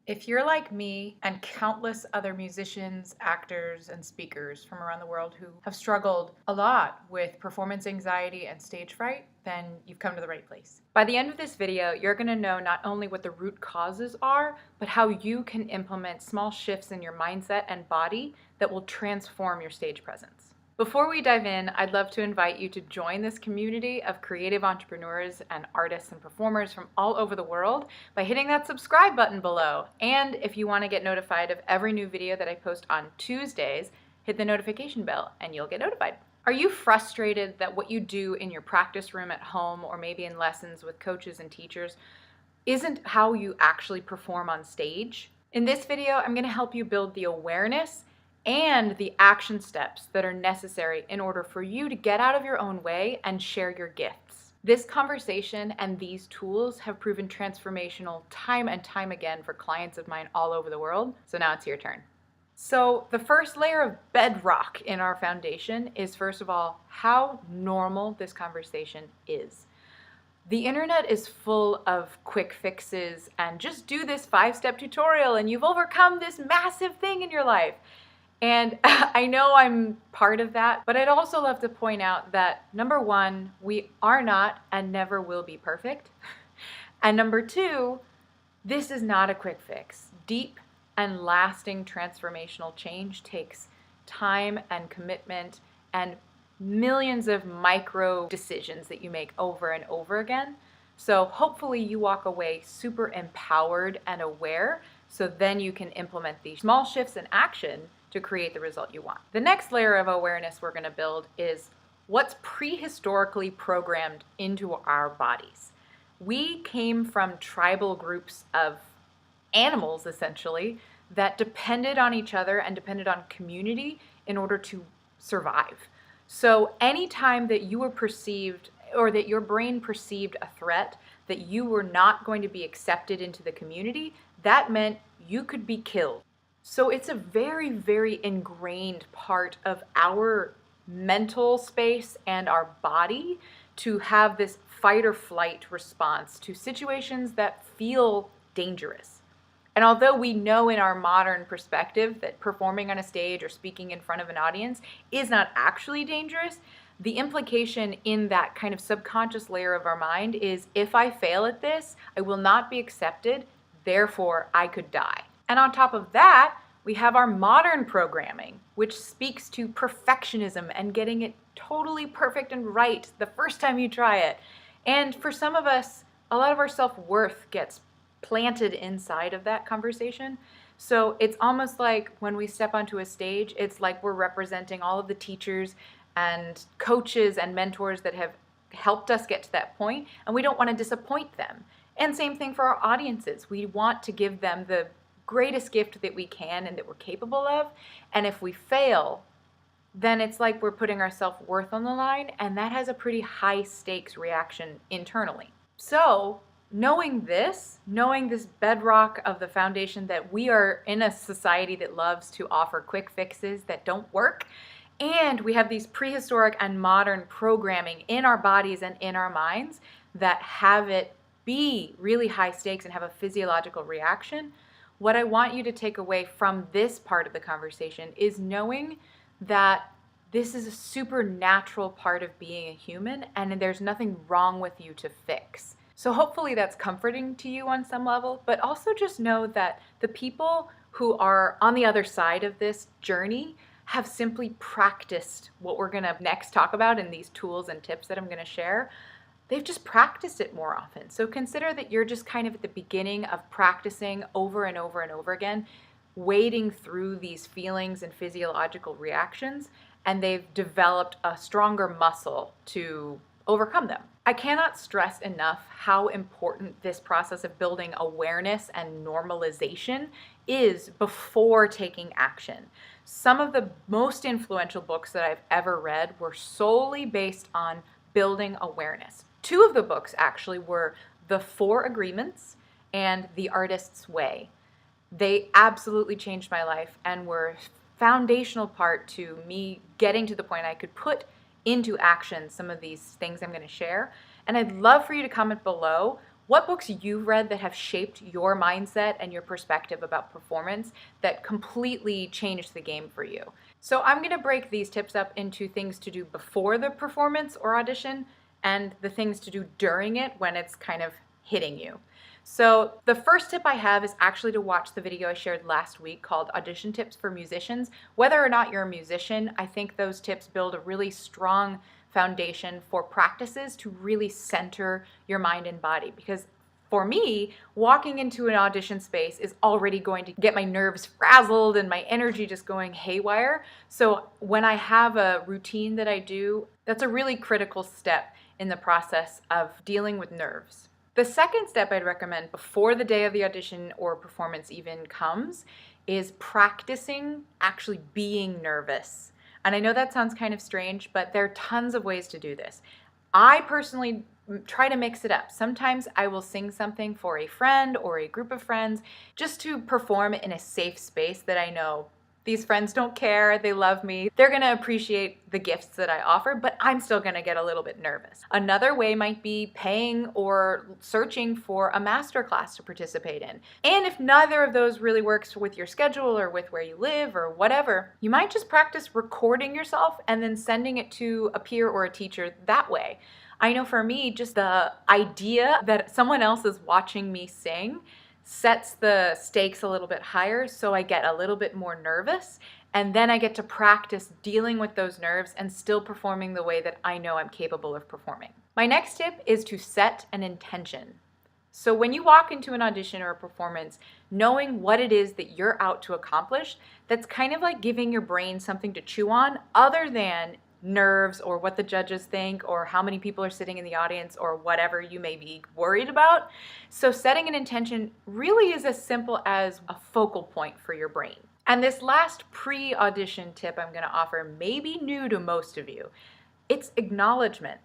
If you're like me and countless other musicians, actors, and speakers from around the world who have struggled a lot with performance anxiety and stage fright, then you've come to the right place. By the end of this video, you're going to know not only what the root causes are, but how you can implement small shifts in your mindset and body that will transform your stage presence. Before we dive in, I'd love to invite you to join this community of creative entrepreneurs and artists and performers from all over the world by hitting that subscribe button below. And if you want to get notified of every new video that I post on Tuesdays, hit the notification bell and you'll get notified. Are you frustrated that what you do in your practice room at home or maybe in lessons with coaches and teachers isn't how you actually perform on stage? In this video, I'm going to help you build the awareness and the action steps that are necessary in order for you to get out of your own way and share your gifts. This conversation and these tools have proven transformational time and time again for clients of mine all over the world, so now it's your turn. So the first layer of bedrock in our foundation is, first of all, how normal this conversation is. The internet is full of quick fixes and just do this 5-step tutorial and you've overcome this massive thing in your life. And I know I'm part of that, but I'd also love to point out that number one, we are not and never will be perfect. And number two, this is not a quick fix. Deep and lasting transformational change takes time and commitment and millions of micro decisions that you make over and over again. So hopefully you walk away super empowered and aware, so then you can implement these small shifts in action to create the result you want. The next layer of awareness we're going to build is what's prehistorically programmed into our bodies. We came from tribal groups of animals, essentially, that depended on each other and depended on community in order to survive. So anytime that you were perceived or that your brain perceived a threat that you were not going to be accepted into the community, that meant you could be killed. So it's a very, very ingrained part of our mental space and our body to have this fight or flight response to situations that feel dangerous. And although we know in our modern perspective that performing on a stage or speaking in front of an audience is not actually dangerous, the implication in that kind of subconscious layer of our mind is, if I fail at this, I will not be accepted, therefore I could die. And on top of that, we have our modern programming, which speaks to perfectionism and getting it totally perfect and right the first time you try it. And for some of us, a lot of our self-worth gets planted inside of that conversation. So it's almost like when we step onto a stage, it's like we're representing all of the teachers and coaches and mentors that have helped us get to that point, and we don't want to disappoint them. And same thing for our audiences. We want to give them the greatest gift that we can and that we're capable of. And if we fail, then it's like we're putting our self-worth on the line, and that has a pretty high stakes reaction internally. So knowing this bedrock of the foundation that we are in a society that loves to offer quick fixes that don't work, and we have these prehistoric and modern programming in our bodies and in our minds that have it be really high stakes and have a physiological reaction, what I want you to take away from this part of the conversation is knowing that this is a supernatural part of being a human and there's nothing wrong with you to fix. So hopefully that's comforting to you on some level, but also just know that the people who are on the other side of this journey have simply practiced what we're going to next talk about in these tools and tips that I'm going to share. They've just practiced it more often. So consider that you're just kind of at the beginning of practicing over and over and over again, wading through these feelings and physiological reactions, and they've developed a stronger muscle to overcome them. I cannot stress enough how important this process of building awareness and normalization is before taking action. Some of the most influential books that I've ever read were solely based on building awareness. Two of the books actually were The 4 Agreements and The Artist's Way. They absolutely changed my life and were a foundational part to me getting to the point I could put into action some of these things I'm going to share. And I'd love for you to comment below what books you've read that have shaped your mindset and your perspective about performance that completely changed the game for you. So I'm going to break these tips up into things to do before the performance or audition and the things to do during it when it's kind of hitting you. So the first tip I have is actually to watch the video I shared last week called Audition Tips for Musicians. Whether or not you're a musician, I think those tips build a really strong foundation for practices to really center your mind and body. Because for me, walking into an audition space is already going to get my nerves frazzled and my energy just going haywire. So when I have a routine that I do, that's a really critical step in the process of dealing with nerves. The second step I'd recommend before the day of the audition or performance even comes is practicing actually being nervous. And I know that sounds kind of strange, but there are tons of ways to do this. I personally try to mix it up. Sometimes I will sing something for a friend or a group of friends just to perform in a safe space that I know these friends don't care, they love me, they're gonna appreciate the gifts that I offer, but I'm still gonna get a little bit nervous. Another way might be paying or searching for a master class to participate in. And if neither of those really works with your schedule or with where you live or whatever, you might just practice recording yourself and then sending it to a peer or a teacher that way. I know for me, just the idea that someone else is watching me sing sets the stakes a little bit higher, so I get a little bit more nervous, and then I get to practice dealing with those nerves and still performing the way that I know I'm capable of performing. My next tip is to set an intention. So when you walk into an audition or a performance, knowing what it is that you're out to accomplish, that's kind of like giving your brain something to chew on other than nerves or what the judges think or how many people are sitting in the audience or whatever you may be worried about. So setting an intention really is as simple as a focal point for your brain. And this last pre-audition tip I'm going to offer may be new to most of you. It's acknowledgement.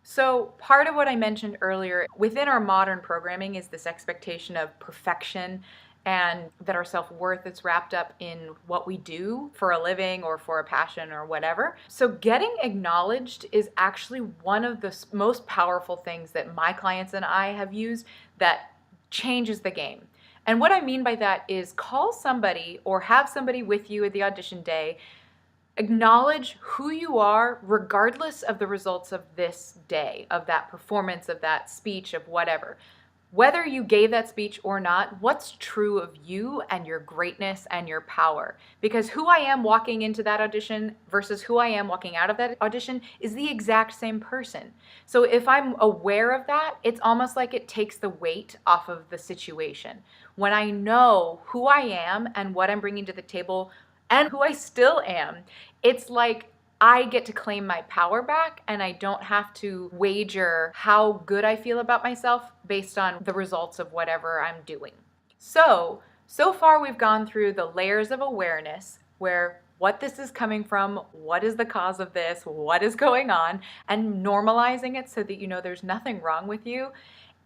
So part of what I mentioned earlier within our modern programming is this expectation of perfection and that our self-worth is wrapped up in what we do for a living or for a passion or whatever. So getting acknowledged is actually one of the most powerful things that my clients and I have used that changes the game. And what I mean by that is call somebody or have somebody with you at the audition day, acknowledge who you are regardless of the results of this day, of that performance, of that speech, of whatever. Whether you gave that speech or not, what's true of you and your greatness and your power? Because who I am walking into that audition versus who I am walking out of that audition is the exact same person. So if I'm aware of that, it's almost like it takes the weight off of the situation. When I know who I am and what I'm bringing to the table and who I still am, it's like I get to claim my power back and I don't have to wager how good I feel about myself based on the results of whatever I'm doing. So far we've gone through the layers of awareness where what this is coming from, what is the cause of this, what is going on, and normalizing it so that you know there's nothing wrong with you.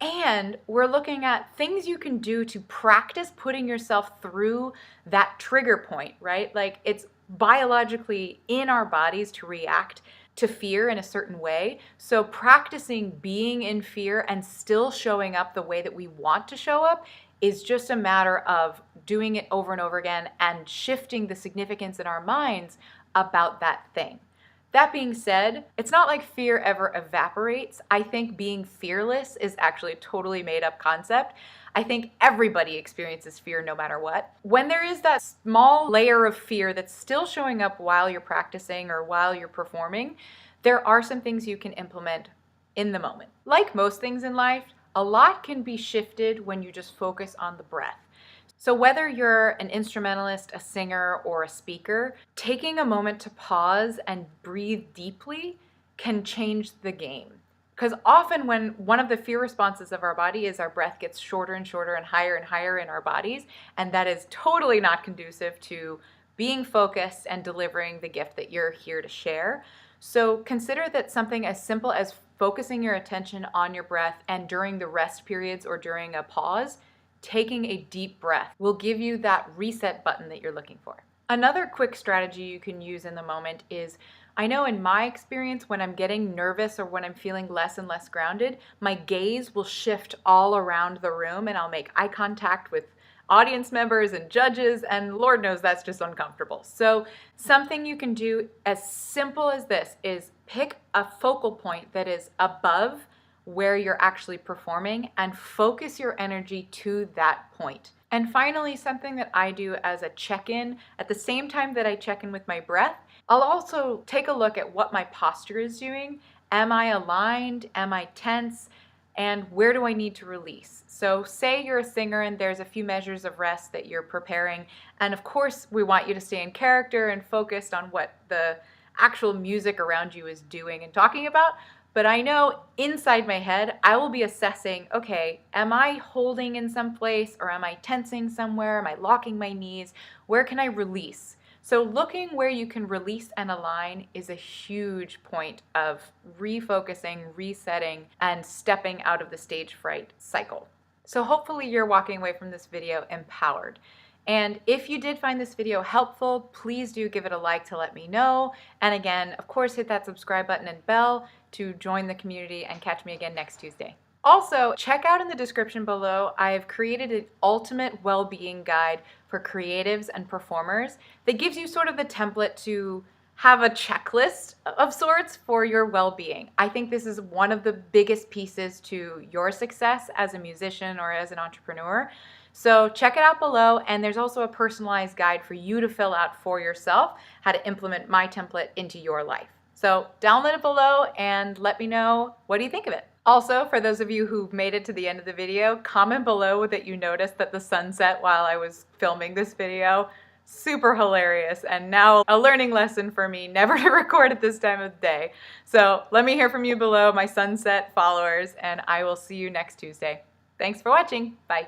And we're looking at things you can do to practice putting yourself through that trigger point, right? Like it's biologically in our bodies to react to fear in a certain way. So practicing being in fear and still showing up the way that we want to show up is just a matter of doing it over and over again and shifting the significance in our minds about that thing. That being said, it's not like fear ever evaporates. I think being fearless is actually a totally made up concept. I think everybody experiences fear no matter what. When there is that small layer of fear that's still showing up while you're practicing or while you're performing, there are some things you can implement in the moment. Like most things in life, a lot can be shifted when you just focus on the breath. So whether you're an instrumentalist, a singer, or a speaker, taking a moment to pause and breathe deeply can change the game. Because often when one of the fear responses of our body is our breath gets shorter and shorter and higher in our bodies, and that is totally not conducive to being focused and delivering the gift that you're here to share. So consider that something as simple as focusing your attention on your breath and during the rest periods or during a pause, taking a deep breath will give you that reset button that you're looking for. Another quick strategy you can use in the moment is I know in my experience, when I'm getting nervous or when I'm feeling less and less grounded, my gaze will shift all around the room and I'll make eye contact with audience members and judges, and Lord knows that's just uncomfortable. So something you can do as simple as this is pick a focal point that is above where you're actually performing and focus your energy to that point. And finally, something that I do as a check-in, at the same time that I check in with my breath, I'll also take a look at what my posture is doing. Am I aligned? Am I tense? And where do I need to release? So say you're a singer and there's a few measures of rest that you're preparing. And of course, we want you to stay in character and focused on what the actual music around you is doing and talking about. But I know inside my head, I will be assessing, okay, am I holding in some place or am I tensing somewhere? Am I locking my knees? Where can I release? So looking where you can release and align is a huge point of refocusing, resetting, and stepping out of the stage fright cycle. So hopefully you're walking away from this video empowered. And if you did find this video helpful, please do give it a like to let me know. And again, of course, hit that subscribe button and bell to join the community and catch me again next Tuesday. Also, check out in the description below, I have created an ultimate well-being guide for creatives and performers that gives you sort of the template to have a checklist of sorts for your well-being. I think this is one of the biggest pieces to your success as a musician or as an entrepreneur. So check it out below, and there's also a personalized guide for you to fill out for yourself, how to implement my template into your life. So download it below and let me know, what do you think of it? Also, for those of you who made it to the end of the video, comment below that you noticed that the sun set while I was filming this video. Super hilarious, and now a learning lesson for me never to record at this time of the day. So let me hear from you below, my sunset followers, and I will see you next Tuesday. Thanks for watching. Bye.